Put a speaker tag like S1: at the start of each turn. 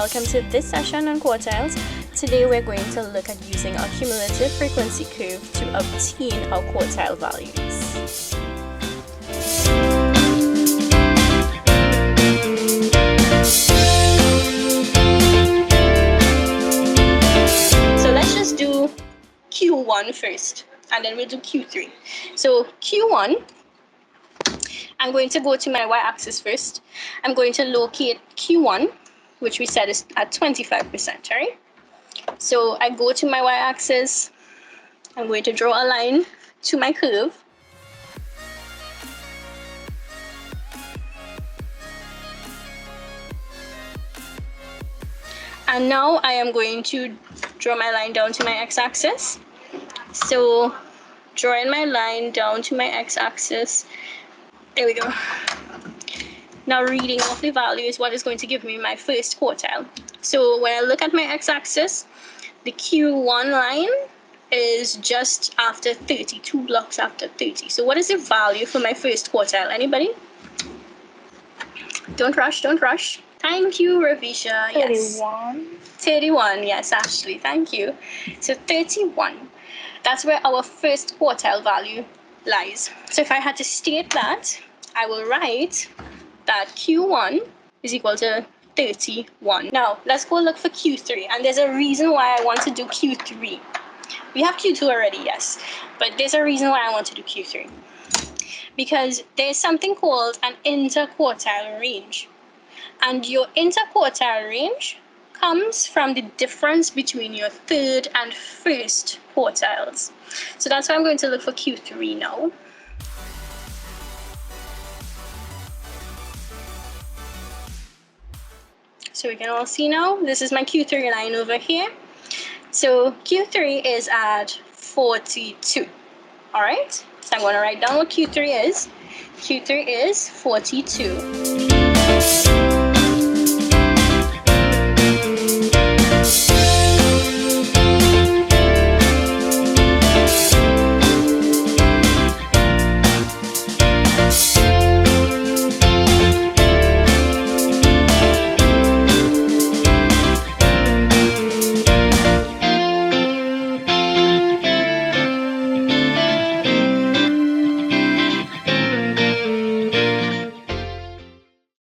S1: welcome to this session on quartiles. Today we're going to look at using our cumulative frequency curve to obtain our quartile values. So let's just do Q1 first, and then we'll do Q3. So Q1, I'm going to go to my y-axis first. I'm going to locate Q1, which we said is at 25%, right? So I go to my y-axis. I'm going to draw a line to my curve. And now I am going to draw my line down to my x-axis. So drawing my line down to my x-axis. There we go. Now reading off the value is what is going to give me my first quartile. So when I look at my x-axis, the Q1 line is just after 30, 2 blocks after 30. So what is the value for my first quartile? Anybody? Don't rush, don't rush. Thank you, Ravisha.
S2: 31.
S1: Yes. 31, yes, Ashley, thank you. So 31, that's where our first quartile value lies. So if I had to state that, I will write that Q1 is equal to 31. Now, let's go look for Q3. And there's a reason why I want to do Q3. We have Q2 already, yes. But there's a reason why I want to do Q3. Because there's something called an interquartile range. And your interquartile range comes from the difference between your third and first quartiles. So that's why I'm going to look for Q3 now. So we can all see now, this is my Q3 line over here. So Q3 is at 42, all right? So I'm going to write down what Q3 is. Q3 is 42.